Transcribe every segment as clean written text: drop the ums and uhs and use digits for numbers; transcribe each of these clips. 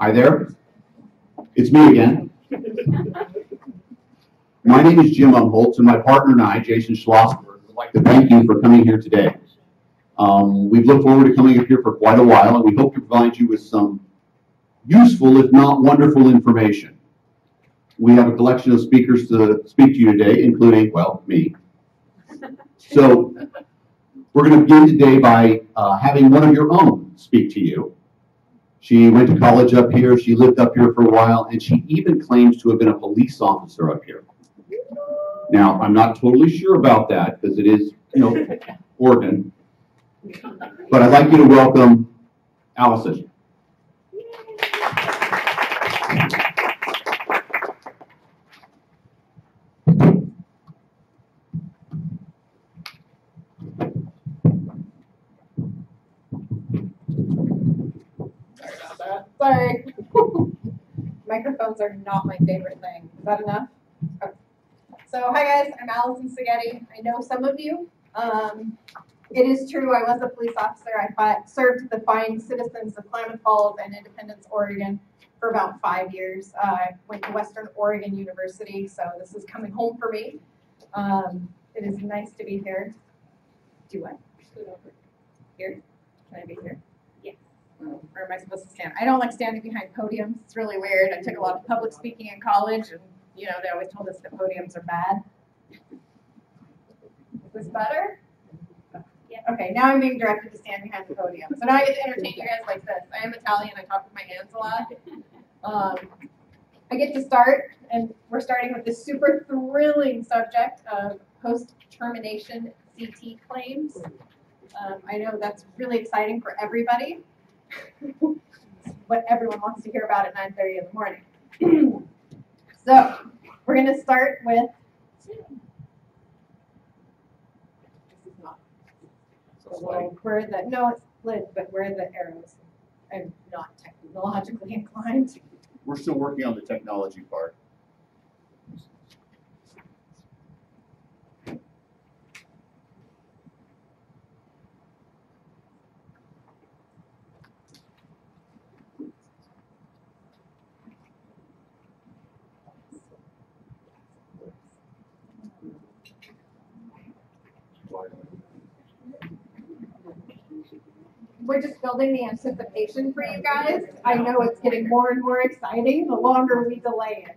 Hi there. It's me again. My name is Jim Umholtz, and my partner and I, Jason Schlossberg, would like to thank you for coming here today. We've looked forward to coming up here for quite a while, and we hope to provide you with some useful, if not wonderful, information. We have a collection of speakers to speak to you today, including, well, me. So we're going to begin today by having one of your own speak to you. She went to college up here, she lived up here for a while, and she even claims to have been a police officer up here. Now, I'm not totally sure about that, because it is, Oregon. But I'd like you to welcome Allison. Sorry. Microphones are not my favorite thing. Is that enough? Okay. So, hi guys, I'm Allison Seghetti. I know some of you. It is true, I was a police officer. I served the fine citizens of Klamath Falls and Independence, Oregon for about 5 years. I went to Western Oregon University, so this is coming home for me. It is nice to be here. Do what? Here? Can I be here? Or am I supposed to stand? I don't like standing behind podiums. It's really weird. I took a lot of public speaking in college, and they always told us that podiums are bad. Is this better? Yeah. Okay, now I'm being directed to stand behind the podium. So now I get to entertain you guys like this. I am Italian. I talk with my hands a lot. I get to start, and we're starting with this super thrilling subject of post-termination CT claims. I know that's really exciting for everybody. What everyone wants to hear about at 9:30 in the morning. So we're going to start with. This is not. Where are the it's split, but where are the arrows? I'm not technologically inclined. We're still working on the technology part. We're just building the anticipation for you guys. I know it's getting more and more exciting the longer we delay it.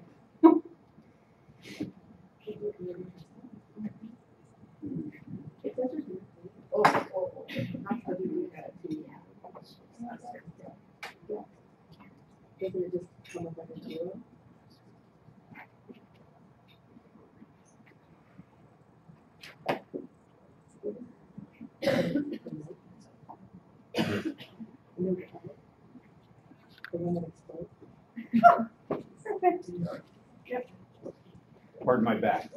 Perfect. Yep. Pardon my back.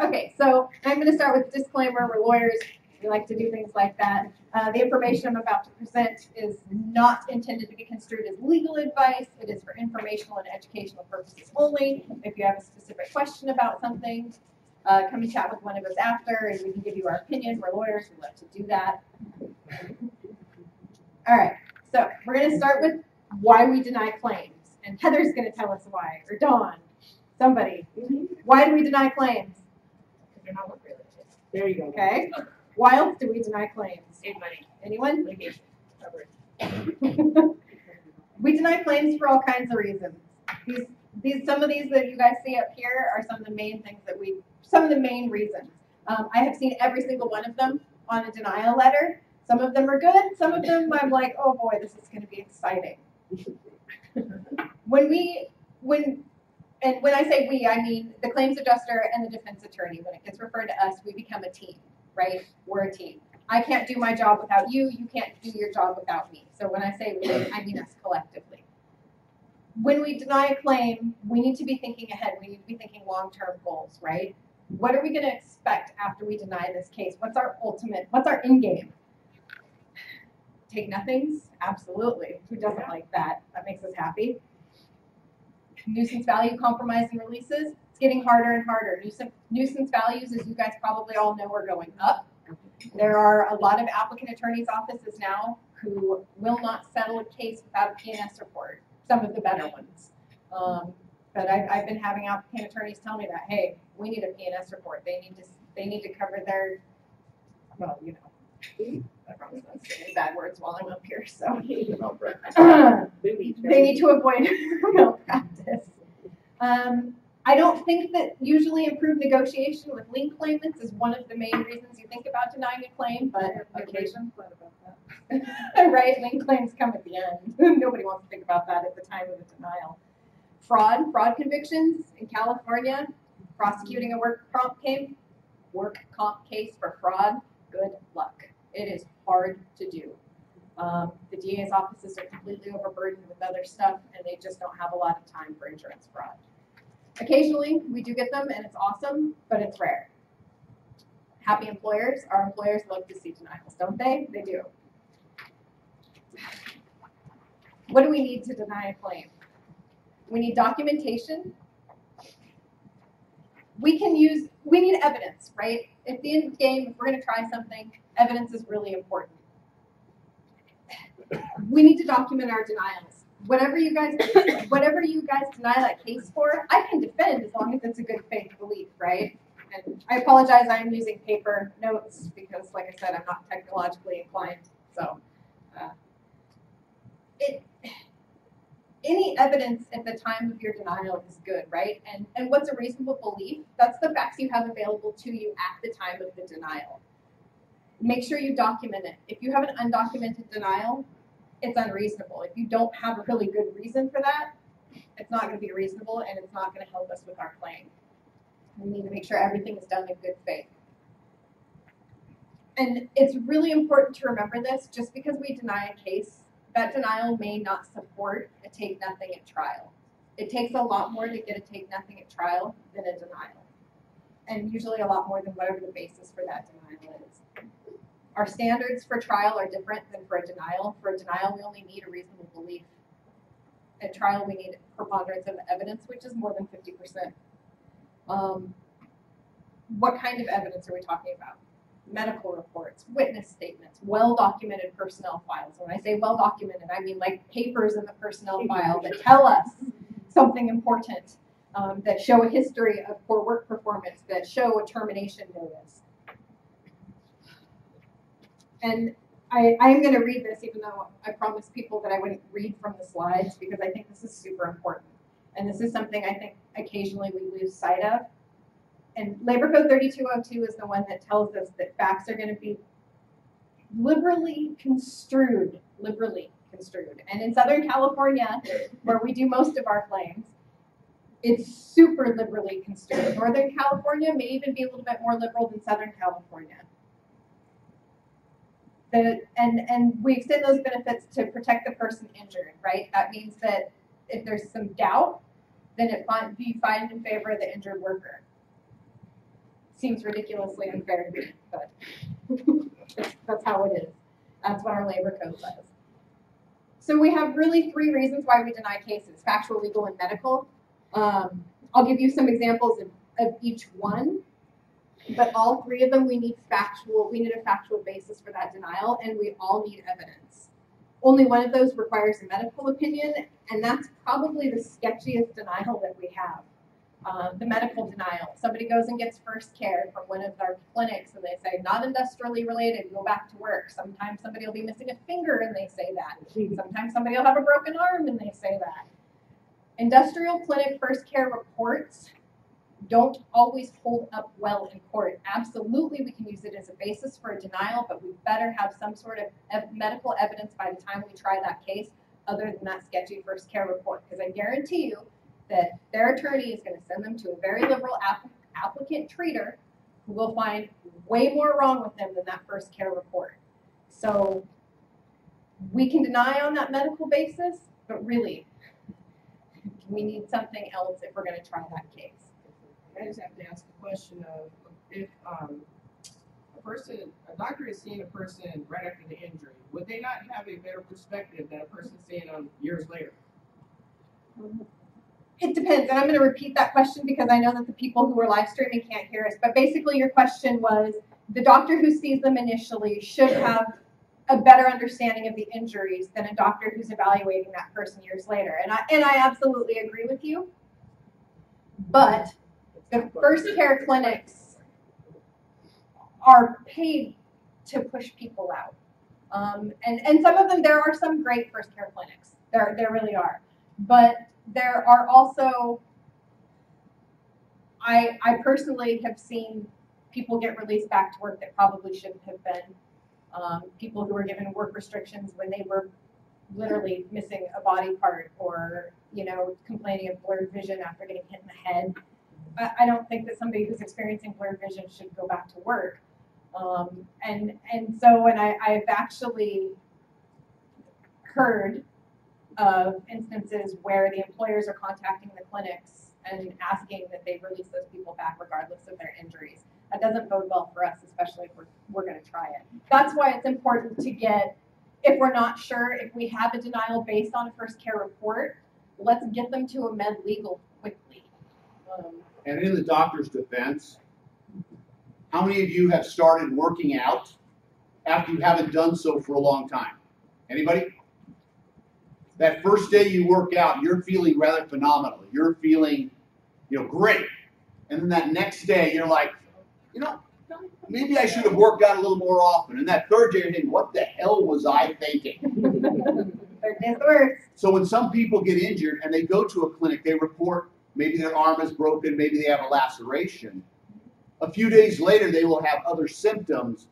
Okay, so I'm going to start with a disclaimer. We're lawyers. We like to do things like that. The information I'm about to present is not intended to be construed as legal advice. It is for informational and educational purposes only. If you have a specific question about something, come and chat with one of us after, and we can give you our opinion. We're lawyers. We love to do that. All right, so we're going to start with why we deny claims. And Heather's going to tell us why, or Dawn, somebody. Why do we deny claims? Because they're not work related. There you go. Okay. Why else do we deny claims? Save money. Anyone? Litigation. Covered. We deny claims for all kinds of reasons. Some of these that you guys see up here are some of the main things some of the main reasons. I have seen every single one of them on a denial letter. Some of them are good. Some of them I'm like, oh boy, this is going to be exciting. When I say we, I mean the claims adjuster and the defense attorney. When it gets referred to us, we become a team, right? We're a team. I can't do my job without you. You can't do your job without me. So when I say we, I mean us collectively. When we deny a claim, we need to be thinking ahead. We need to be thinking long-term goals, right? What are we going to expect after we deny this case? What's our end game? Take nothings? Absolutely. Who doesn't like that? That makes us happy. Nuisance value compromise and releases. It's getting harder and harder. Nuisance values, as you guys probably all know, are going up. There are a lot of applicant attorneys' offices now who will not settle a case without a P&S report, some of the better ones. But I've been having applicant attorneys tell me that, hey, we need a P&S report. They need to cover their, well, you know, I promise not to say any bad words while I'm up here, so. They need to avoid malpractice. I don't think that usually improved negotiation with lien claimants is one of the main reasons you think about denying a claim, but occasion. Right, lien claims come at the end. Nobody wants to think about that at the time of the denial. Fraud convictions in California, prosecuting a work comp case for fraud, good luck. It is hard to do. The DA's offices are completely overburdened with other stuff, and they just don't have a lot of time for insurance fraud. Occasionally, we do get them, and it's awesome, but it's rare. Happy employers, our employers love to see denials, don't they? They do. What do we need to deny a claim? We need documentation. We need evidence, right? At the end of the game, if we're going to try something, evidence is really important. We need to document our denials. Whatever you guys deny that case for, I can defend as long as it's a good faith belief, right? And I apologize, I am using paper notes because, like I said, I'm not technologically inclined. So, any evidence at the time of your denial is good, right? And what's a reasonable belief? That's the facts you have available to you at the time of the denial. Make sure you document it. If you have an undocumented denial, it's unreasonable. If you don't have a really good reason for that, it's not going to be reasonable and it's not going to help us with our claim. We need to make sure everything is done in good faith. And it's really important to remember this. Just because we deny a case, that denial may not support a take nothing at trial. It takes a lot more to get a take nothing at trial than a denial. And usually a lot more than whatever the basis for that denial is. Our standards for trial are different than for a denial. For a denial, we only need a reasonable belief. At trial, we need preponderance of evidence, which is more than 50%. What kind of evidence are we talking about? Medical reports, witness statements, well-documented personnel files. When I say well-documented, I mean like papers in the personnel file that tell us something important, that show a history of poor work performance, that show a termination notice. And I'm going to read this, even though I promised people that I wouldn't read from the slides, because I think this is super important. And this is something I think occasionally we lose sight of. And Labor Code 3202 is the one that tells us that facts are going to be liberally construed. And in Southern California, where we do most of our claims, it's super liberally construed. Northern California may even be a little bit more liberal than Southern California. And we extend those benefits to protect the person injured, right? That means that if there's some doubt, then it be fined in favor of the injured worker. Seems ridiculously unfair to me, but that's how it is. That's what our labor code says. So we have really 3 reasons why we deny cases: factual, legal, and medical. I'll give you some examples of each one. But all 3 of them, we need a factual basis for that denial, and we all need evidence. Only one of those requires a medical opinion, and that's probably the sketchiest denial that we have. The medical denial. Somebody goes and gets first care from one of our clinics, and they say, not industrially related, go back to work. Sometimes somebody will be missing a finger, and they say that. Sometimes somebody will have a broken arm, and they say that. Industrial clinic first care reports don't always hold up well in court. Absolutely, we can use it as a basis for a denial, but we better have some sort of medical evidence by the time we try that case, other than that sketchy first care report. Because I guarantee you that their attorney is going to send them to a very liberal applicant treater who will find way more wrong with them than that first care report. So we can deny on that medical basis, but really, we need something else if we're going to try that case. I just have to ask the question of if a doctor is seeing a person right after the injury, would they not have a better perspective than a person seeing them years later? It depends, and I'm going to repeat that question because I know that the people who are live streaming can't hear us. But basically, your question was the doctor who sees them initially should have a better understanding of the injuries than a doctor who's evaluating that person years later. And I absolutely agree with you. But the first care clinics are paid to push people out. And some of them, there are some great first care clinics. There really are. But there are also, I personally have seen people get released back to work that probably shouldn't have been. People who were given work restrictions when they were literally missing a body part, or, you know, complaining of blurred vision after getting hit in the head. I don't think that somebody who's experiencing blurred vision should go back to work. And I've actually heard of instances where the employers are contacting the clinics and asking that they release those people back regardless of their injuries. That doesn't bode well for us, especially if we're going to try it. That's why it's important to get, if we're not sure, if we have a denial based on a first care report, let's get them to a med legal quickly. And in the doctor's defense, how many of you have started working out after you haven't done so for a long time? Anybody? That first day you work out, you're feeling rather phenomenal. You're feeling, great. And then that next day, you're like, maybe I should have worked out a little more often. And that third day, you're thinking, what the hell was I thinking? Third day's the worst. So when some people get injured and they go to a clinic, they report maybe their arm is broken, maybe they have a laceration. A few days later, they will have other symptoms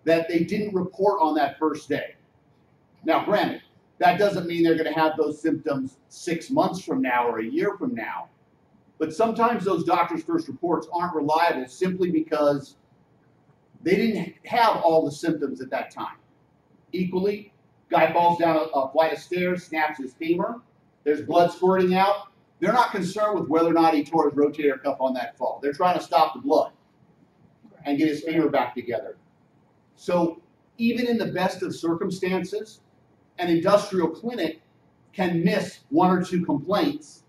that they didn't report on that first day. Now, granted, that doesn't mean they're going to have those symptoms 6 months from now or a year from now. But sometimes those doctors' first reports aren't reliable simply because they didn't have all the symptoms at that time. Equally, guy falls down a flight of stairs, snaps his femur, there's blood squirting out. They're not concerned with whether or not he tore his rotator cuff on that fall. They're trying to stop the blood and get his femur back together. So even in the best of circumstances, an industrial clinic can miss 1 or 2 complaints,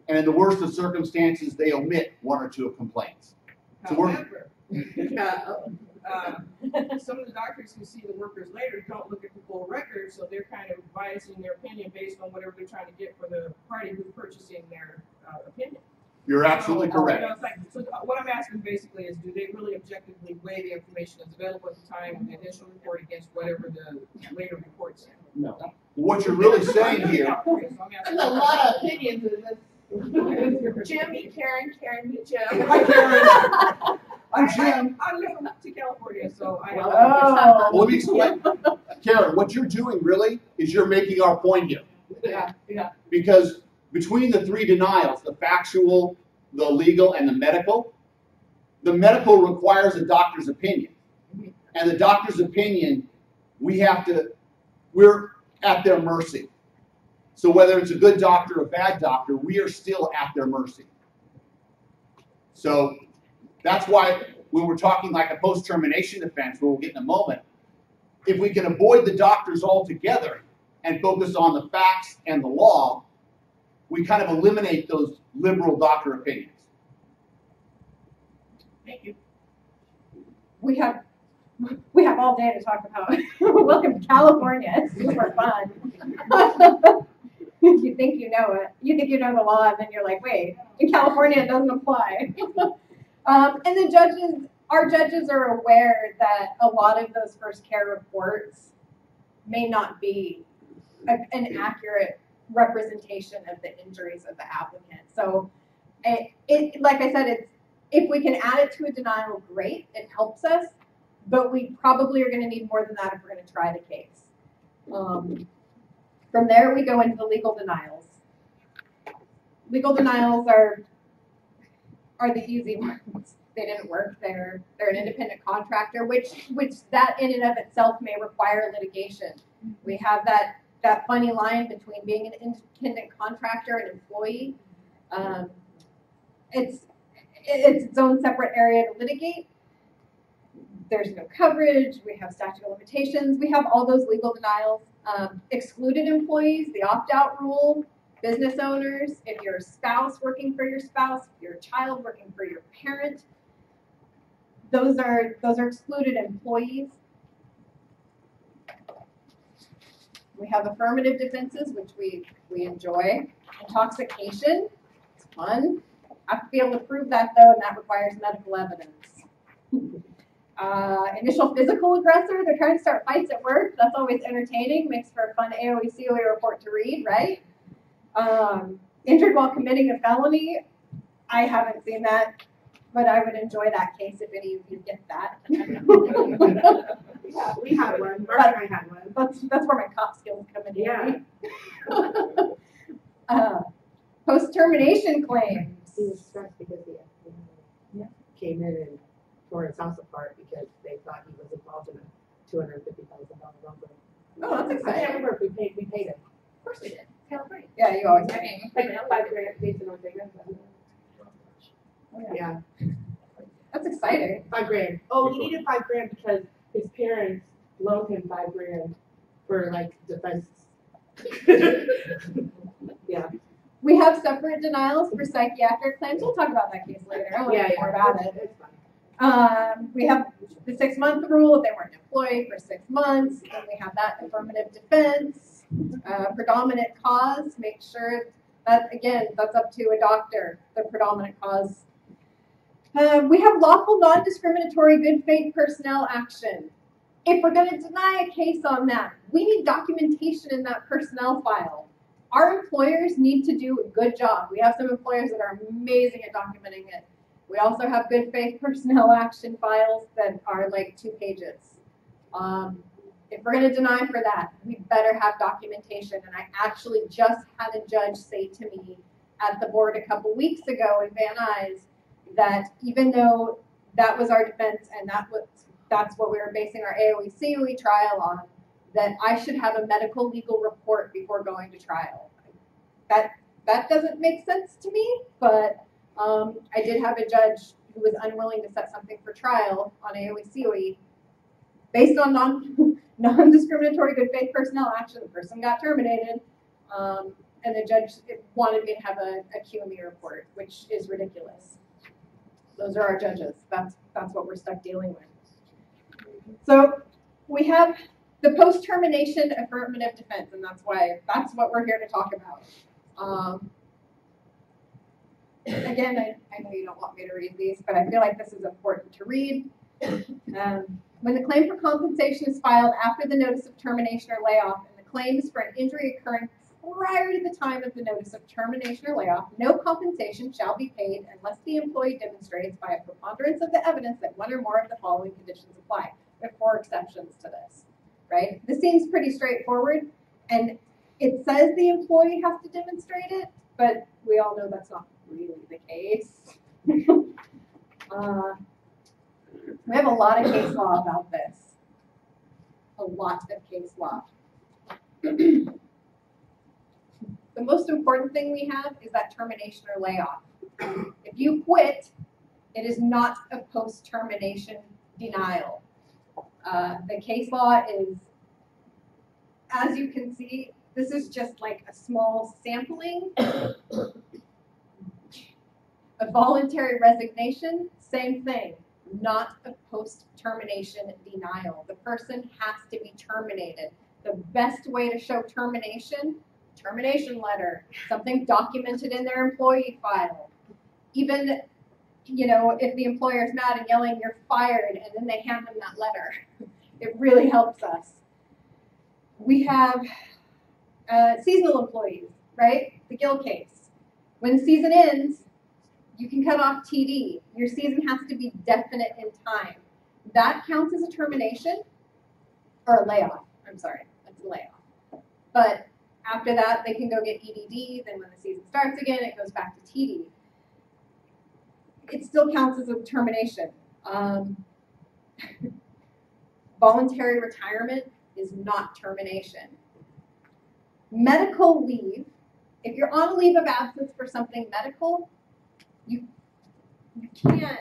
and in the worst of circumstances, they omit 1 or 2 complaints. So However, some of the doctors who see the workers later don't look at the full record, so they're kind of biasing their opinion based on whatever they're trying to get for the party who's purchasing their opinion. You're absolutely correct. So what I'm asking basically is, do they really objectively weigh the information that's available at the time of the initial report against whatever the later report said? No. What you're really saying here, There's a lot of opinions in this. Jim, meet Karen, meet Jim. Hi, Karen. I'm Jim. I live to California, so I Oh. Well, let me explain. Karen, what you're doing really is you're making our point here. Yeah. Because between the 3 denials, the factual, the legal, and the medical requires a doctor's opinion. And the doctor's opinion, we're at their mercy. So whether it's a good doctor or a bad doctor, we are still at their mercy. So that's why when we're talking like a post-termination defense, where we'll get in a moment, if we can avoid the doctors altogether and focus on the facts and the law, we kind of eliminate those liberal doctor opinions. Thank you. We have all day to talk about. Welcome to California. It's super fun. You think you know it. You think you know the law, and then you're like, wait, in California it doesn't apply. And our judges are aware that a lot of those first care reports may not be an accurate representation of the injuries of the applicant. So, like I said, if we can add it to a denial, great, it helps us, but we probably are going to need more than that if we're going to try the case. From there, we go into the legal denials. Legal denials are the easy ones. They didn't work. They're an independent contractor, which that in and of itself may require litigation. We have that funny line between being an independent contractor and employee. It's its own separate area to litigate. There's no coverage. We have statute of limitations. We have all those legal denials. Excluded employees, the opt-out rule, business owners, if you're a spouse working for your spouse, if you're a child working for your parent, those are excluded employees. We have affirmative defenses, which we enjoy. Intoxication, it's fun. I have to be able to prove that though, and that requires medical evidence. Initial physical aggressor, they're trying to start fights at work. That's always entertaining, makes for a fun AOE COE report to read, right? Injured while committing a felony, I haven't seen that, but I would enjoy that case if any of you get that. Yeah, we had one. Mark and I had one. That's where my cop skills come in. Yeah. Post-termination claims. He was stressed because the FBI came in and tore his house apart because they thought he was involved in a $250,000 robbery. Oh, that's I can't exciting. remember if we paid him. Of course we did. California. Yeah, you always I do. mean, like $5,000 based on figures. Yeah, That's exciting. $5,000. Oh, he needed $5,000 because his parents loaned him $5,000 for like defense. Yeah. We have separate denials for psychiatric claims. We'll talk about that case later. I want to hear more about it. It's fine. We have the 6-month rule if they weren't employed for 6 months. Then we have that affirmative defense. Predominant cause, make sure that, again, that's up to a doctor, the predominant cause. We have lawful non-discriminatory good faith personnel action. If we're going to deny a case on that, we need documentation in that personnel file. Our employers need to do a good job. We have some employers that are amazing at documenting it. We also have good faith personnel action files that are like 2 pages. If we're going to deny for that, we better have documentation. And I actually just had a judge say to me at the board a couple weeks ago in Van Nuys that even though that was our defense and that's what we were basing our AOE COE trial on, that I should have a medical legal report before going to trial. That doesn't make sense to me, but I did have a judge who was unwilling to set something for trial on AOE COE based on non-discriminatory good faith personnel action. The person got terminated, and the judge wanted me to have a QME report, which is ridiculous. Those are our judges. That's what we're stuck dealing with. So we have the post-termination affirmative defense, and that's what we're here to talk about. Again, I know you don't want me to read these, but I feel like this is important to read. When the claim for compensation is filed after the notice of termination or layoff, and the claim is for an injury occurring prior to the time of the notice of termination or layoff, no compensation shall be paid unless the employee demonstrates by a preponderance of the evidence that one or more of the following conditions apply. There are 4 exceptions to this, right? This seems pretty straightforward, and it says the employee has to demonstrate it, but we all know that's not really the case. We have a lot of case law about this. A lot of case law. The most important thing we have is that termination or layoff. If you quit, it is not a post-termination denial. The case law is, as you can see, this is just like a small sampling. A voluntary resignation, same thing, not a post-termination denial. The person has to be terminated. The best way to show termination letter, something documented in their employee file. Even, if the employer's mad and yelling, "You're fired," and then they hand them that letter, it really helps us. We have seasonal employees, right? The Gill case. When the season ends, you can cut off TD. Your season has to be definite in time. That counts as a termination or a layoff. I'm sorry, that's a layoff. But after that, they can go get EDD. Then when the season starts again, it goes back to TD. It still counts as a termination. Voluntary retirement is not termination. Medical leave, if you're on a leave of absence for something medical, you can't,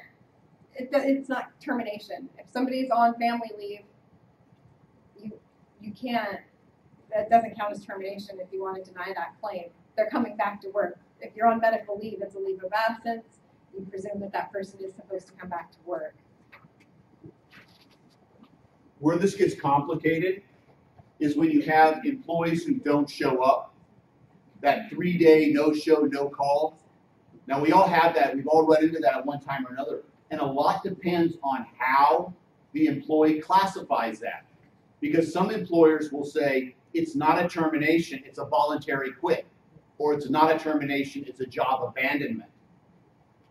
it's not termination. If somebody's on family leave, you can't, that doesn't count as termination if you want to deny that claim. They're coming back to work. If you're on medical leave, it's a leave of absence. You presume that person is supposed to come back to work. Where this gets complicated is when you have employees who don't show up, that 3-day no-show, no-call. Now, we all have that. We've all run into that at one time or another. And a lot depends on how the employee classifies that. Because some employers will say, it's not a termination, it's a voluntary quit. Or it's not a termination, it's a job abandonment.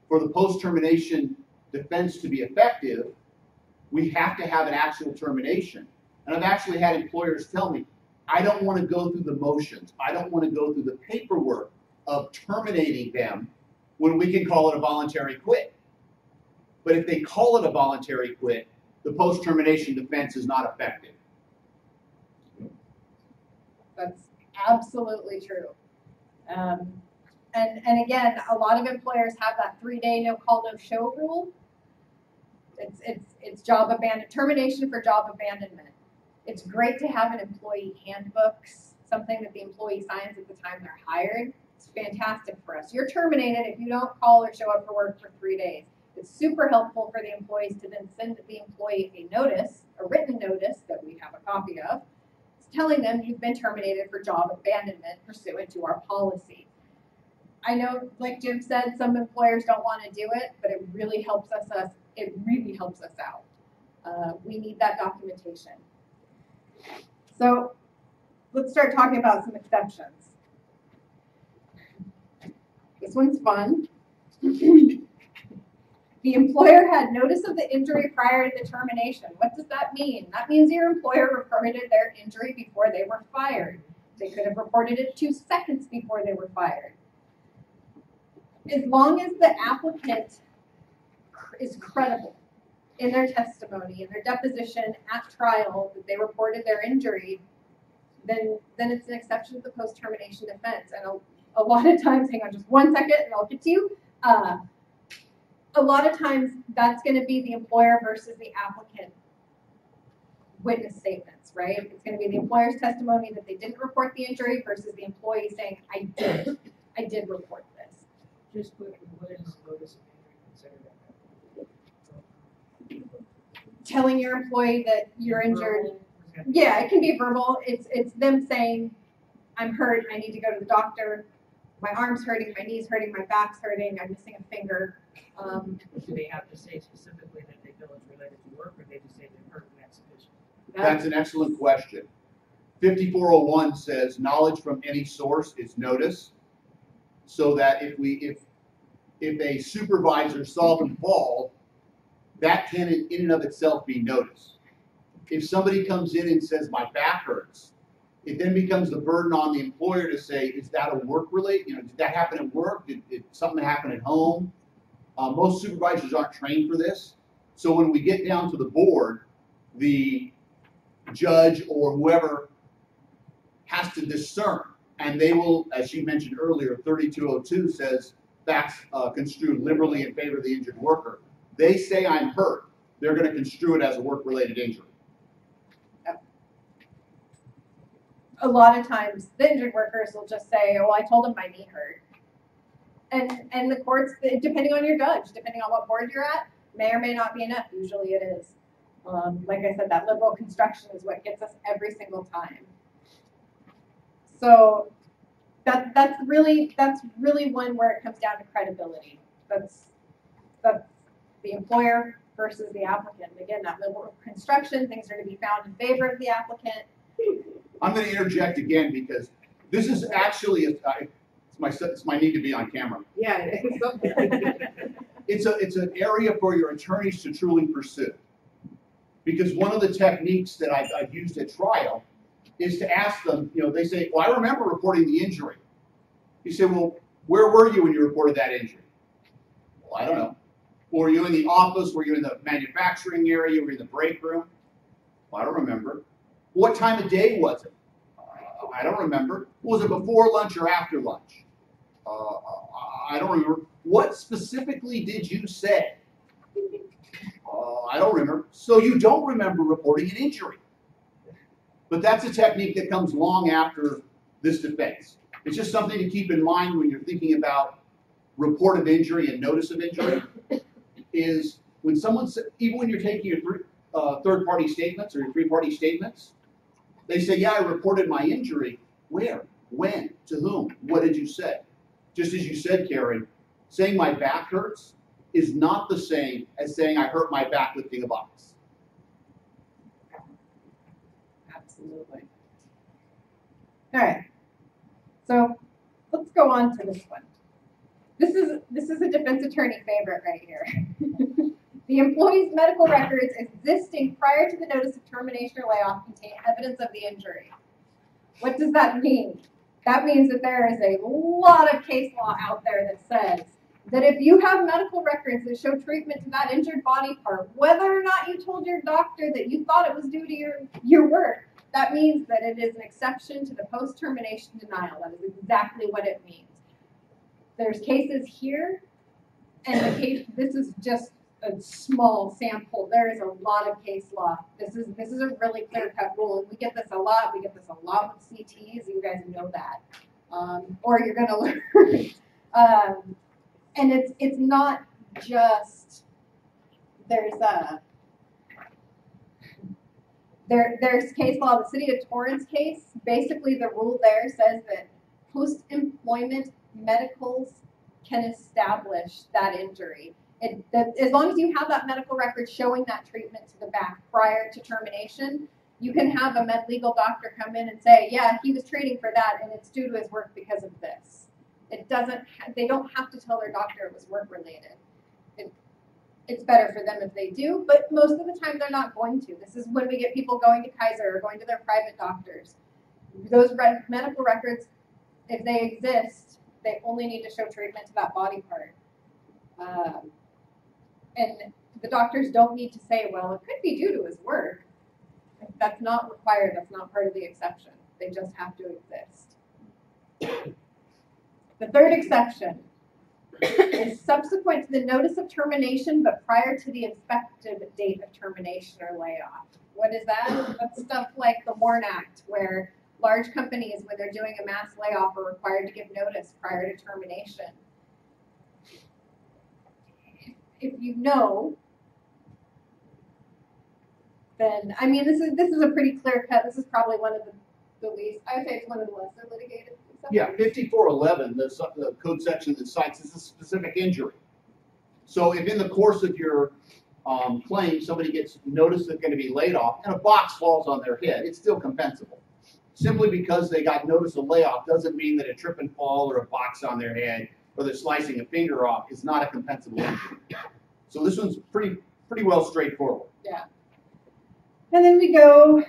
For the post-termination defense to be effective, we have to have an actual termination. And I've actually had employers tell me, I don't want to go through the motions. I don't want to go through the paperwork of terminating them when we can call it a voluntary quit. But if they call it a voluntary quit, the post-termination defense is not effective. That's absolutely true. And again, a lot of employers have that 3-day no call, no show rule. It's job abandonment, termination for job abandonment. It's great to have an employee handbook, something that the employee signs at the time they're hired. It's fantastic for us. You're terminated if you don't call or show up for work for 3 days. It's super helpful for the employees to then send the employee a notice, a written notice that we have a copy of, telling them you've been terminated for job abandonment pursuant to our policy. I know, like Jim said, some employers don't want to do it, but it really helps us. It really helps us out. We need that documentation. So let's start talking about some exceptions. This one's fun. The employer had notice of the injury prior to the termination. What does that mean? That means your employer reported their injury before they were fired. They could have reported it 2 seconds before they were fired. As long as the applicant is credible in their testimony, in their deposition at trial, that they reported their injury, then it's an exception to the post-termination defense. And a lot of times, hang on just 1 second and I'll get to you. A lot of times that's going to be the employer versus the applicant witness statements, right? It's going to be the employer's testimony that they didn't report the injury versus the employee saying, I did report this. Just quickly, what is notice of injury considered? Telling your employee that you're injured. Yeah, it can be verbal. It's them saying, I'm hurt, I need to go to the doctor, my arm's hurting, my knee's hurting, my back's hurting, I'm missing a finger. Do they have to say specifically that they feel it's related to work, or they just say they're hurt and that's sufficient? That's an excellent question. 5401 says knowledge from any source is notice, so that if a supervisor saw them fall, that can in and of itself be notice. If somebody comes in and says my back hurts, it then becomes the burden on the employer to say, is that a work related? Did that happen at work? Did something happen at home? Most supervisors aren't trained for this. So when we get down to the board, the judge or whoever has to discern. And they will, as you mentioned earlier, 3202 says facts construed liberally in favor of the injured worker. They say I'm hurt. They're going to construe it as a work-related injury. A lot of times the injured workers will just say, oh, I told him my knee hurt. And the courts, depending on your judge, depending on what board you're at, may or may not be enough. Usually it is. Like I said, that liberal construction is what gets us every single time. So that's really one where it comes down to credibility. That's the employer versus the applicant. Again, that liberal construction, things are to be found in favor of the applicant. I'm going to interject again because this is actually it's my need to be on camera. Yeah, It's an area for your attorneys to truly pursue. Because one of the techniques that I've used at trial is to ask them, they say, well, I remember reporting the injury. You say, well, where were you when you reported that injury? Well, I don't know. Were you in the office? Were you in the manufacturing area? Were you in the break room? Well, I don't remember. What time of day was it? I don't remember. Was it before lunch or after lunch? I don't remember. What specifically did you say? I don't remember. So you don't remember reporting an injury. But that's a technique that comes long after this defense. It's just something to keep in mind when you're thinking about report of injury and notice of injury, is when someone, even when you're taking your third-party statements or your three-party statements, They say, yeah, I reported my injury. Where? When? To whom? What did you say? Just as you said, Karen, saying my back hurts is not the same as saying I hurt my back lifting a box. Absolutely. All right. So let's go on to this one. This is a defense attorney favorite right here. The employee's medical records existing prior to the notice of termination or layoff contain evidence of the injury. What does that mean? That means that there is a lot of case law out there that says that if you have medical records that show treatment to that injured body part, whether or not you told your doctor that you thought it was due to your work, that means that it is an exception to the post-termination denial. That is exactly what it means. There's cases here, and this is just a small sample. There is a lot of case law. This is a really clear-cut rule, and we get this a lot. We get this a lot with CTs. You guys know that, or you're going to learn. And it's not just there's case law. The city of Torrance case, basically the rule there says that post-employment medicals can establish that injury. As long as you have that medical record showing that treatment to the back prior to termination, you can have a med legal doctor come in and say, yeah, he was treating for that and it's due to his work because of this. They don't have to tell their doctor it was work related. It's better for them if they do, but most of the time they're not going to. This is when we get people going to Kaiser or going to their private doctors. Those medical records, if they exist, they only need to show treatment to that body part. And the doctors don't need to say, well, it could be due to his work. That's not required. That's not part of the exception. They just have to exist. The third exception is subsequent to the notice of termination, but prior to the effective date of termination or layoff. What is that? That's stuff like the WARN Act, where large companies, when they're doing a mass layoff, are required to give notice prior to termination. If you know, then, I mean, this is a pretty clear cut. This is probably one of the least, I would say it's one of the lesser litigated. Yeah, 5411, the code section that cites is a specific injury. So if in the course of your claim somebody gets notice they're going to be laid off and a box falls on their head, it's still compensable. Simply because they got notice of layoff doesn't mean that a trip and fall or a box on their head or they're slicing a finger off is not a compensable injury. So this one's pretty well straightforward. Yeah. And then we go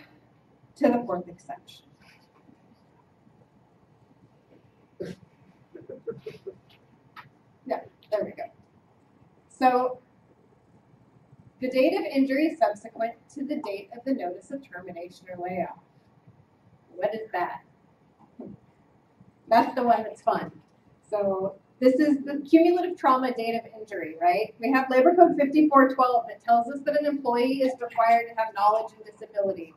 to the fourth exception. Yeah, there we go. So the date of injury subsequent to the date of the notice of termination or layoff. What is that? That's the one that's fun. So this is the cumulative trauma date of injury, right? We have Labor Code 5412 that tells us that an employee is required to have knowledge and disability.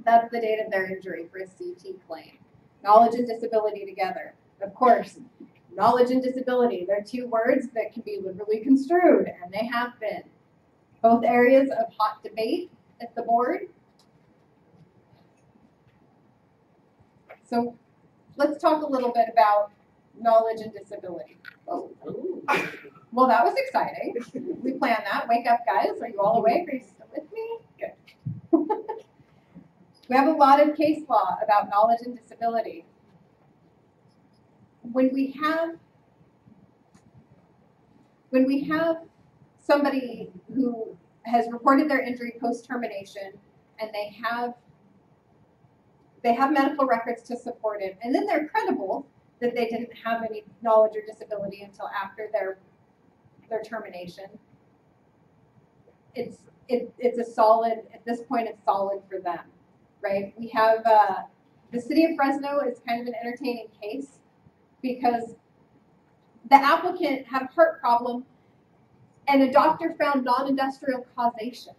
That's the date of their injury for a CT claim. Knowledge and disability together. Of course, knowledge and disability, they're two words that can be liberally construed, and they have been. Both areas of hot debate at the board. So let's talk a little bit about knowledge and disability. Oh. Well, that was exciting. We planned that. Wake up, guys. Are you all awake? Are you still with me? Good. We have a lot of case law about knowledge and disability. When we have somebody who has reported their injury post-termination and they have medical records to support it, and then they're credible that they didn't have any knowledge or disability until after their termination, it's a solid, at this point it's solid for them, right? We have the city of Fresno is kind of an entertaining case because the applicant had a heart problem and a doctor found non-industrial causation,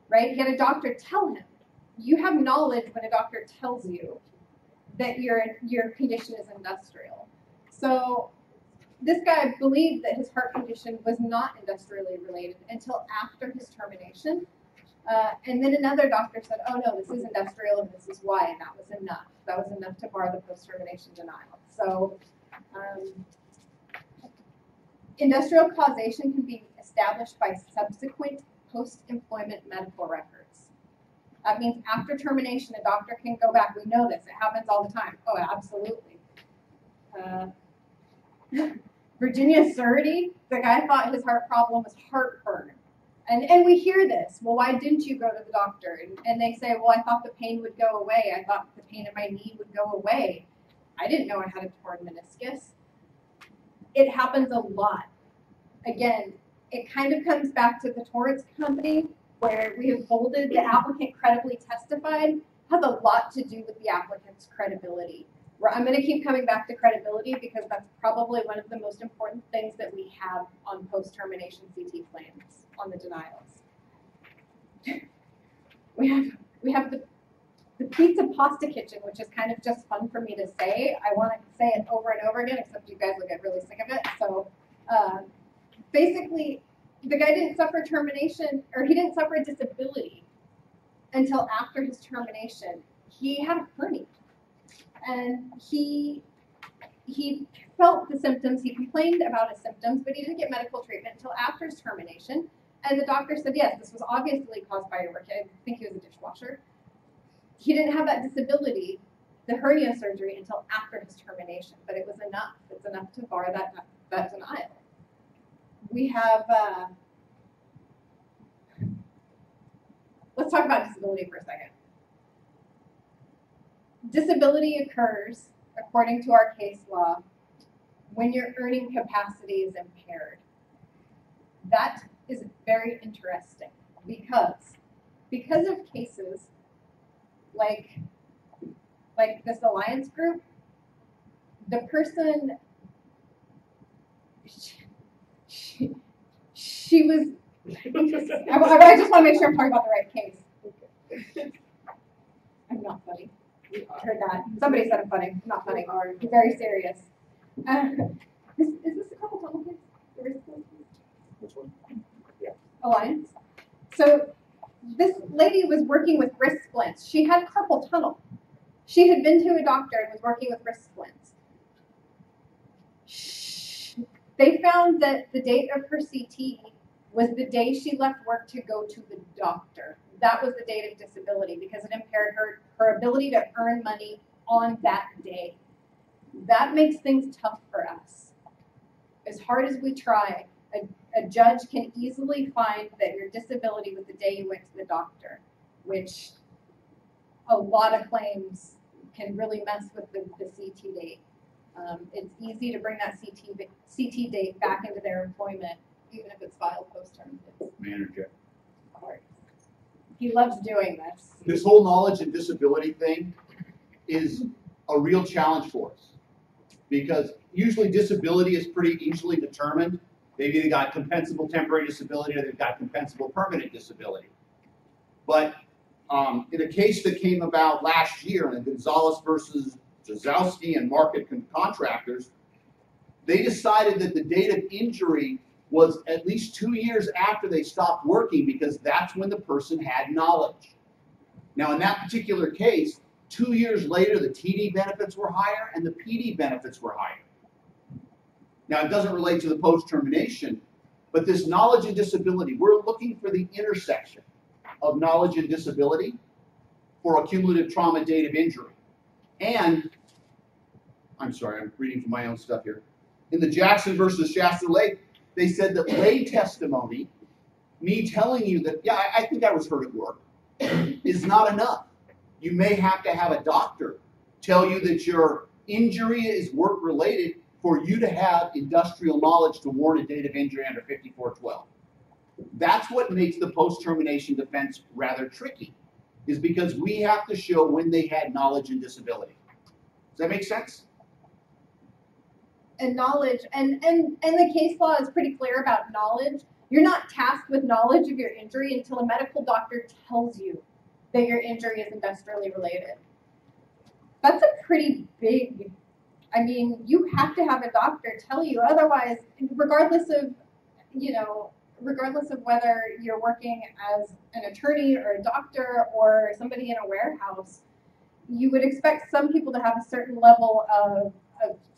right? He had a doctor tell him, you have knowledge when a doctor tells you that your condition is industrial. So this guy believed that his heart condition was not industrially related until after his termination. And then another doctor said, oh no, this is industrial and this is why, and that was enough. That was enough to bar the post-termination denial. So industrial causation can be established by subsequent post-employment medical records. That means after termination, a doctor can go back. We know this. It happens all the time. Oh, absolutely. Virginia Surrey, the guy thought his heart problem was heartburn. And we hear this. Well, why didn't you go to the doctor? And they say, well, I thought the pain would go away. I thought the pain in my knee would go away. I didn't know I had a torn meniscus. It happens a lot. Again, it kind of comes back to the Torrance Company, where we have bolded the applicant credibly testified, has a lot to do with the applicant's credibility. I'm going to keep coming back to credibility because that's probably one of the most important things that we have on post-termination CT plans, on the denials. We have the pizza pasta kitchen, which is kind of just fun for me to say. I want to say it over and over again, except you guys will get really sick of it. So basically, the guy didn't suffer termination, or he didn't suffer a disability until after his termination. He had a hernia. And he felt the symptoms, he complained about his symptoms, but he didn't get medical treatment until after his termination. And the doctor said, yes, this was obviously caused by your work. I think he was a dishwasher. He didn't have that disability, the hernia surgery, until after his termination, but it was enough. It's enough to bar that denial. We have, let's talk about disability for a second. Disability occurs, according to our case law, when your earning capacity is impaired. That is very interesting because of cases like this Alliance group, the person, she was, I just want to make sure I'm talking about the right case. I'm not funny. I heard that. Somebody said I'm funny. I'm not funny. I'm very serious. Is this a couple tunnel case? Which one? Alliance. So this lady was working with wrist splints. She had carpal tunnel. She had been to a doctor and was working with wrist splints. They found that the date of her CT was the day she left work to go to the doctor. That was the date of disability because it impaired her ability to earn money on that day. That makes things tough for us. As hard as we try, a judge can easily find that your disability was the day you went to the doctor, which a lot of claims can really mess with the CT date. It's easy to bring that CT date back into their employment, even if it's filed post-term. Manager. Hard. He loves doing this. This whole knowledge and disability thing is a real challenge for us because usually disability is pretty easily determined. They've either got compensable temporary disability or they've got compensable permanent disability. But in a case that came about last year in Gonzalez versus Jazowski and Market Contractors, they decided that the date of injury was at least 2 years after they stopped working because that's when the person had knowledge. Now, in that particular case, 2 years later, the TD benefits were higher and the PD benefits were higher. Now, it doesn't relate to the post-termination, but this knowledge and disability, we're looking for the intersection of knowledge and disability for a cumulative trauma date of injury. And, I'm sorry, I'm reading from my own stuff here. In the Jackson versus Shasta Lake, they said that lay testimony, me telling you that, yeah, I think I was hurt at work, is not enough. You may have to have a doctor tell you that your injury is work-related for you to have industrial knowledge to warrant a date of injury under 5412. That's what makes the post-termination defense rather tricky, is because we have to show when they had knowledge and disability. Does that make sense? And knowledge, and the case law is pretty clear about knowledge. You're not tasked with knowledge of your injury until a medical doctor tells you that your injury is industrially related. That's a pretty big, I mean, you have to have a doctor tell you, otherwise, regardless of, you know, regardless of whether you're working as an attorney or a doctor or somebody in a warehouse, you would expect some people to have a certain level of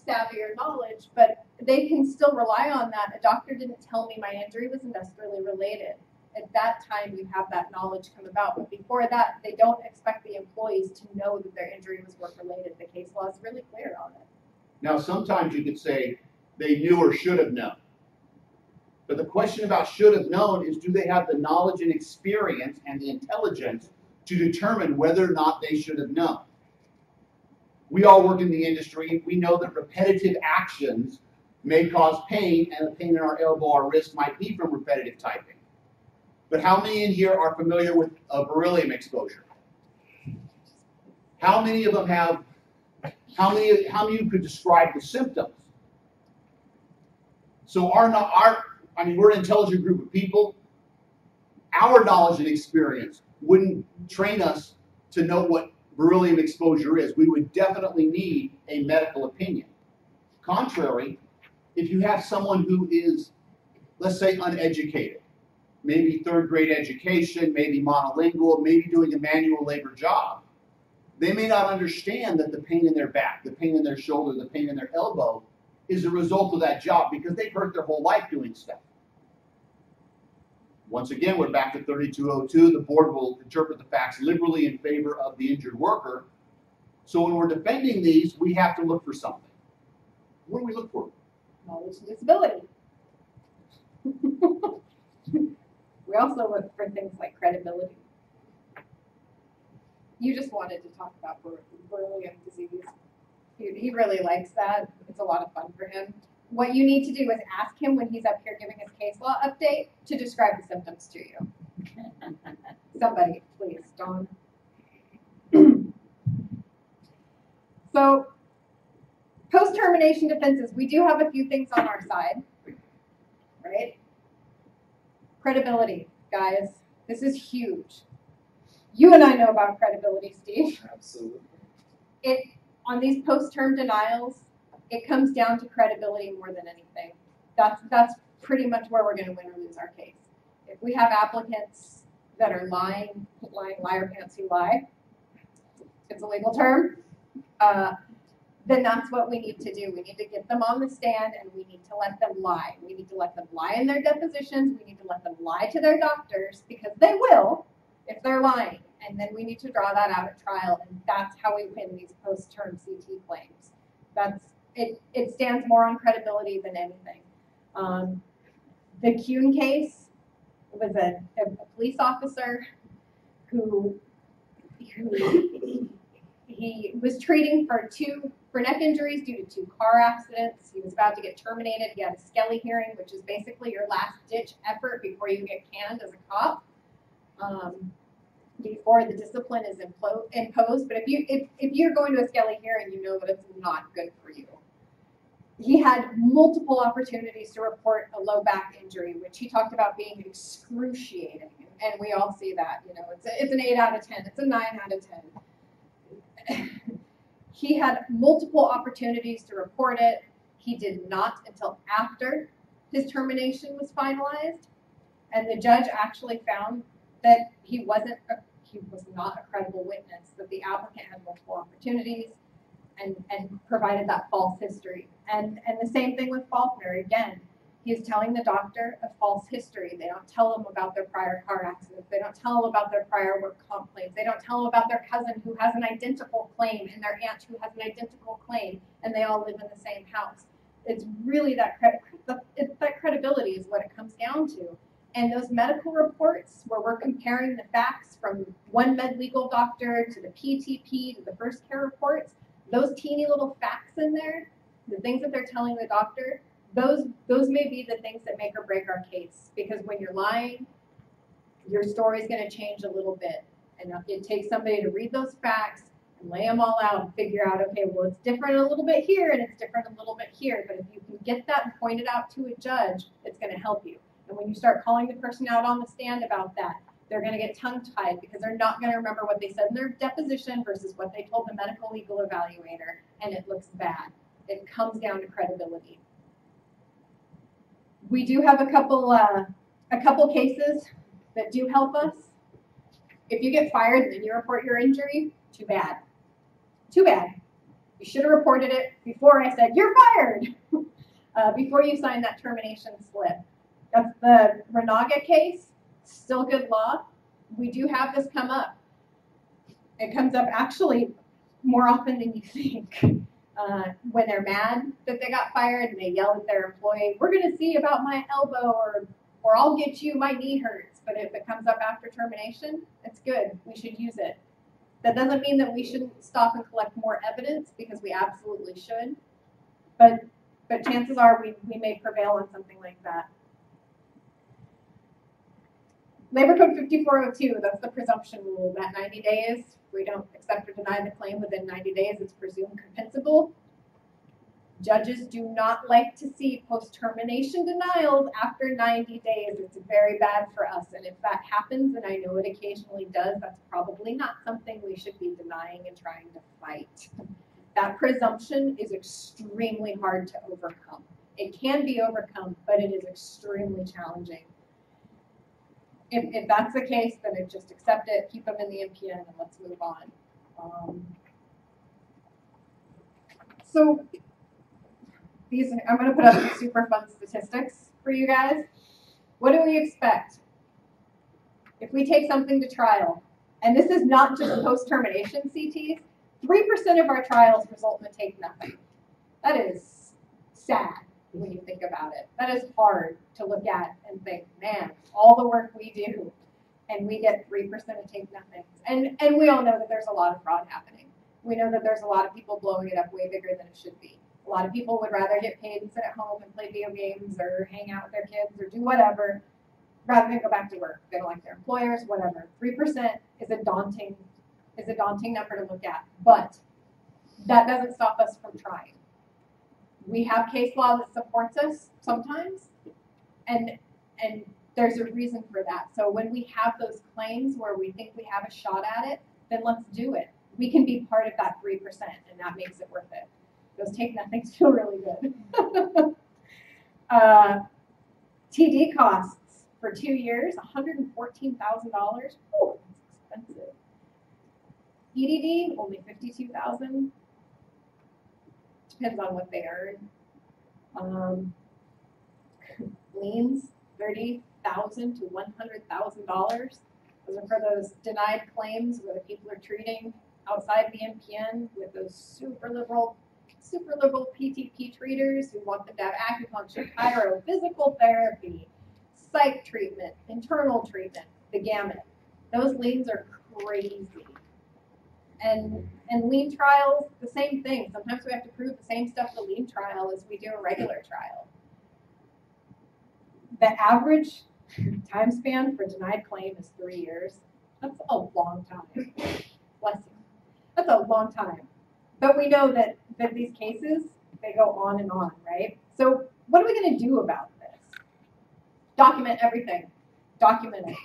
savvy or knowledge, but they can still rely on that. A doctor didn't tell me my injury was industrially related. At that time, you have that knowledge come about. But before that, they don't expect the employees to know that their injury was work-related. The case law is really clear on it. Now, sometimes you could say they knew or should have known. But the question about should have known is, do they have the knowledge and experience and the intelligence to determine whether or not they should have known? We all work in the industry. We know that repetitive actions may cause pain, and the pain in our elbow or wrist might be from repetitive typing. But how many in here are familiar with beryllium exposure? How many of them have, how many of you could describe the symptoms? So we're an intelligent group of people. Our knowledge and experience wouldn't train us to know what beryllium exposure is. We would definitely need a medical opinion. Contrary, if you have someone who is, let's say, uneducated, maybe third grade education, maybe monolingual, maybe doing a manual labor job, they may not understand that the pain in their back, the pain in their shoulder, the pain in their elbow is a result of that job because they've hurt their whole life doing stuff. Once again, we're back to 3202. The board will interpret the facts liberally in favor of the injured worker. So when we're defending these, we have to look for something. What do we look for? Knowledge and disability. We also look for things like credibility. You just wanted to talk about beryllium disease. He really likes that. It's a lot of fun for him. What you need to do is ask him when he's up here giving his case law update to describe the symptoms to you. Somebody, please, Dawn. So, post-termination defenses, we do have a few things on our side, right? Credibility, guys. This is huge. You and I know about credibility, Steve. Absolutely. On these post-term denials, it comes down to credibility more than anything. That's pretty much where we're going to win or lose our case. If we have applicants that are lying liar pants who lie, it's a legal term, then that's what we need to do. We need to get them on the stand and we need to let them lie. We need to let them lie in their depositions. We need to let them lie to their doctors because they will if they're lying. And then we need to draw that out at trial, and that's how we win these post-term CT claims. It stands more on credibility than anything. The Kuhn case was a police officer who he was treating for neck injuries due to 2 car accidents. He was about to get terminated. He had a Seghetti hearing, which is basically your last-ditch effort before you get canned as a cop. Before the discipline is imposed. But if you're going to a Seghetti hearing, you know that it's not good for you. He had multiple opportunities to report a low back injury, which he talked about being excruciating, and we all see that. You know, it's an 8 out of 10, it's a 9 out of 10. He had multiple opportunities to report it. He did not until after his termination was finalized, and the judge actually found that he was not a credible witness, that the applicant had multiple opportunities and provided that false history. And the same thing with Faulkner. Again, he is telling the doctor a false history. They don't tell him about their prior car accidents. They don't tell him about their prior work comp claims. They don't tell him about their cousin who has an identical claim and their aunt who has an identical claim, and they all live in the same house. It's really that credibility is what it comes down to. And those medical reports where we're comparing the facts from one med legal doctor to the PTP to the first care reports, those teeny little facts in there, the things that they're telling the doctor, those may be the things that make or break our case. Because when you're lying, your story is going to change a little bit. And it takes somebody to read those facts and lay them all out and figure out, okay, well, it's different a little bit here and it's different a little bit here. But if you can get that and point it out to a judge, it's going to help you. And when you start calling the person out on the stand about that, they're going to get tongue-tied because they're not going to remember what they said in their deposition versus what they told the medical legal evaluator, and it looks bad. It comes down to credibility. We do have a couple A couple cases that do help us. If you get fired and then you report your injury, too bad. Too bad. You should have reported it before I said, you're fired, before you signed that termination slip. That's the Renaga case, still good law. We do have this come up. It comes up actually more often than you think. When they're mad that they got fired and they yell at their employee, we're going to see about my elbow, or I'll get you, my knee hurts. But if it comes up after termination, it's good. We should use it. That doesn't mean that we shouldn't stop and collect more evidence, because we absolutely should. But chances are we may prevail on something like that. Labor Code 5402, that's the presumption rule, that 90 days, we don't accept or deny the claim within 90 days, it's presumed compensable. Judges do not like to see post-termination denials after 90 days. It's very bad for us. And if that happens, and I know it occasionally does, that's probably not something we should be denying and trying to fight. That presumption is extremely hard to overcome. It can be overcome, but it is extremely challenging. If that's the case, then just accept it, keep them in the NPN, and let's move on. So these, I'm going to put up some super fun statistics for you guys. What do we expect if we take something to trial? And this is not just post-termination CTs. 3% of our trials result in a take nothing. That is sad when you think about it. That is hard to look at and think, man, all the work we do, and we get 3% of take nothings. And we all know that there's a lot of fraud happening. We know that there's a lot of people blowing it up way bigger than it should be. A lot of people would rather get paid and sit at home and play video games or hang out with their kids or do whatever rather than go back to work. They don't like their employers, whatever. 3% is a daunting number to look at, but that doesn't stop us from trying. We have case law that supports us sometimes, and there's a reason for that. So when we have those claims where we think we have a shot at it, then let's do it. We can be part of that 3%, and that makes it worth it. Those take nothings feel really good. TD costs for 2 years, $114,000. Oh, that's expensive. EDD, only $52,000. Depends on what they earn. Liens, $30,000 to $100,000. Those are for those denied claims where the people are treating outside the NPN with those super liberal PTP treaters who want them to have acupuncture, chiro, physical therapy, psych treatment, internal treatment, the gamut. Those liens are crazy. And lien trials, the same thing. Sometimes we have to prove the same stuff in a lien trial as we do a regular trial. The average time span for denied claim is 3 years. That's a long time. Bless you. That's a long time. But we know that these cases, they go on and on, right? So what are we going to do about this? Document everything. Document it.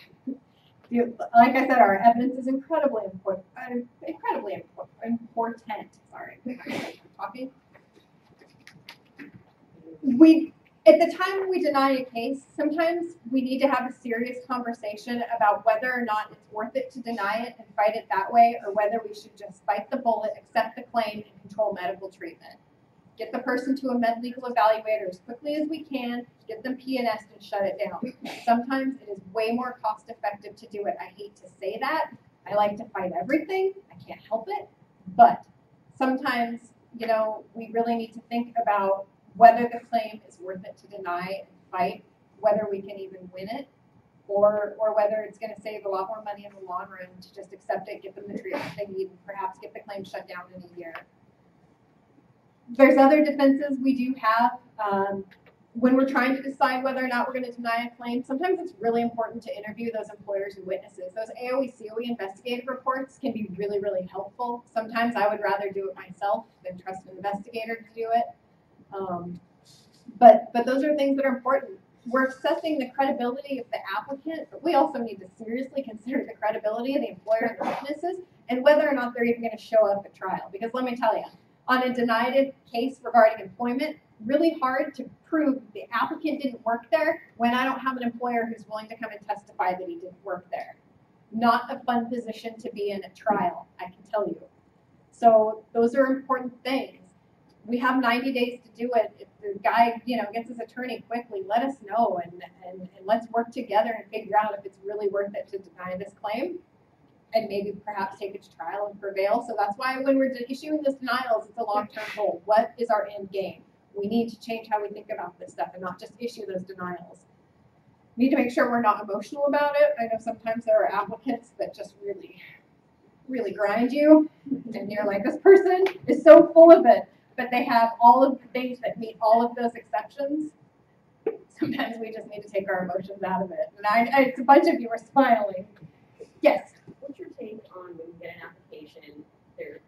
Like I said, our evidence is incredibly important. Sorry, I'm talking. At the time when we deny a case, sometimes we need to have a serious conversation about whether or not it's worth it to deny it and fight it that way, or whether we should just bite the bullet, accept the claim, and control medical treatment. Get the person to a med legal evaluator as quickly as we can, get them PNS'd and shut it down. Sometimes it is way more cost effective to do it. I hate to say that. I like to fight everything. I can't help it. But sometimes, you know, we really need to think about whether the claim is worth it to deny and fight, whether we can even win it, or whether it's going to save a lot more money in the long run to just accept it, give them the treatment they need, and perhaps get the claim shut down in a year. There's other defenses we do have. When we're trying to decide whether or not we're going to deny a claim, sometimes it's really important to interview those employers and witnesses. Those AOE, COE investigative reports can be really, really helpful. Sometimes I would rather do it myself than trust an investigator to do it. But those are things that are important. We're assessing the credibility of the applicant, but we also need to seriously consider the credibility of the employer and the witnesses and whether or not they're even going to show up at trial. Because let me tell you, on a denied case regarding employment, really hard to prove the applicant didn't work there when I don't have an employer who's willing to come and testify that he didn't work there. Not a fun position to be in at trial, I can tell you. So those are important things. We have 90 days to do it. If the guy, gets his attorney quickly, let us know and let's work together and figure out if it's really worth it to deny this claim and maybe perhaps take it to trial and prevail. So that's why when we're issuing these denials, it's a long-term goal. What is our end game? We need to change how we think about this stuff and not just issue those denials. We need to make sure we're not emotional about it. I know sometimes there are applicants that just really grind you, and you're like, this person is so full of it, but they have all of the things that meet all of those exceptions. Sometimes we just need to take our emotions out of it. And it's a bunch of you are smiling. Yes? What's your take on when you get an application, there's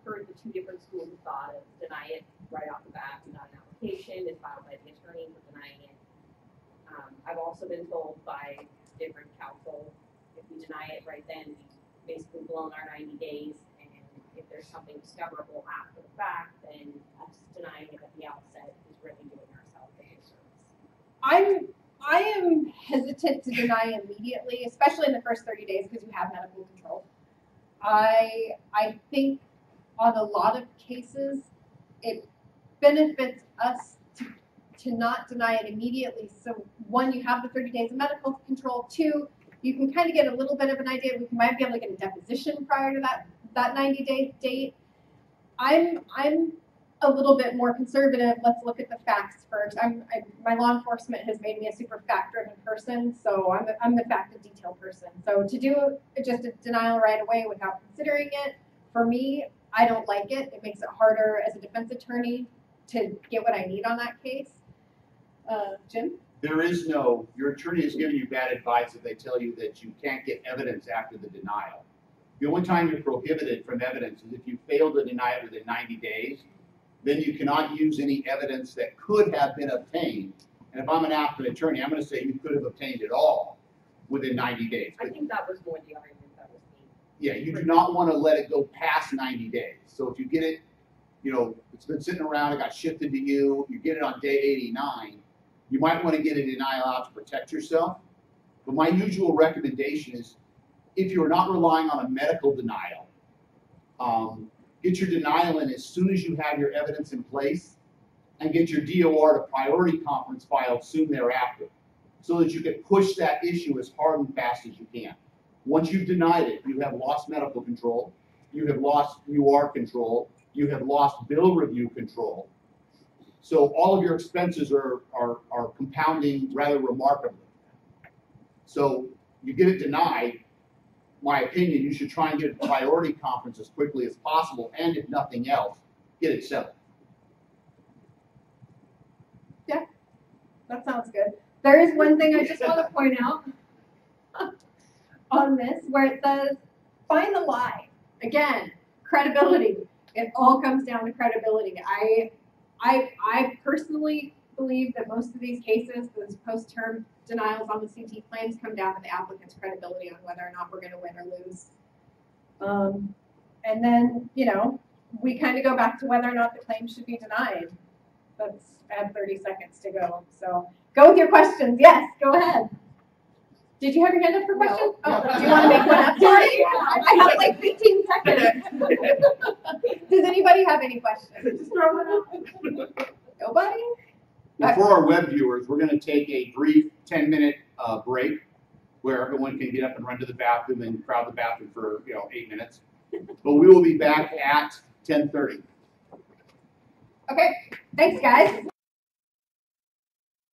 heard the two different schools of thought of deny it right off the bat, not an application is filed by the attorney for denying it. I've also been told by different counsel, if we deny it right then, we've basically blown our 90 days, and if there's something discoverable after the fact, then us denying it at the outset is really doing ourselves a disservice. I am hesitant to deny immediately, especially in the first 30 days because you have medical control. I think on a lot of cases, it benefits us to not deny it immediately. So one, you have the 30 days of medical control. Two, you can kind of get a little bit of an idea. We might be able to get a deposition prior to that 90-day date. I'm a little bit more conservative. Let's look at the facts first. My law enforcement has made me a super fact-driven person, so I'm the fact and detail person. So to do just a denial right away without considering it, for me, I don't like it. It makes it harder as a defense attorney to get what I need on that case. Jim? There is no, your attorney is giving you bad advice if they tell you that you can't get evidence after the denial. The only time you're prohibited from evidence is if you fail to deny it within 90 days, then you cannot use any evidence that could have been obtained. And if I'm an applicant attorney, I'm going to say you could have obtained it all within 90 days. I think that was more the argument that was made. Yeah, you do not want to let it go past 90 days. So if you get it, it's been sitting around, it got shifted to you, you get it on day 89, you might want to get a denial out to protect yourself. But my usual recommendation is, if you're not relying on a medical denial, get your denial in as soon as you have your evidence in place, and get your DOR to priority conference filed soon thereafter, so that you can push that issue as hard and fast as you can. Once you've denied it, you have lost medical control, you have lost UR control, you have lost bill review control. So all of your expenses are compounding rather remarkably. So you get it denied, my opinion, you should try and get a priority conference as quickly as possible, and if nothing else, get it settled. Yeah, that sounds good. There is one thing I just want to point out on this, where it says, find the lie. Again, credibility. It all comes down to credibility. I personally believe that most of these cases, those post-term denials on the CT claims, come down to the applicant's credibility on whether or not we're going to win or lose. And then, we kind of go back to whether or not the claim should be denied. Let's add 30 seconds to go. So go with your questions. Yes, go ahead. Did you have your hand up for questions? No. Oh, do you want to make one up? Sorry, I have like 15 seconds. Does anybody have any questions? Just throw it out. Nobody? Now, for our web viewers, we're going to take a brief 10-minute break where everyone can get up and run to the bathroom and crowd the bathroom for 8 minutes. But we will be back at 10:30. Okay, thanks guys.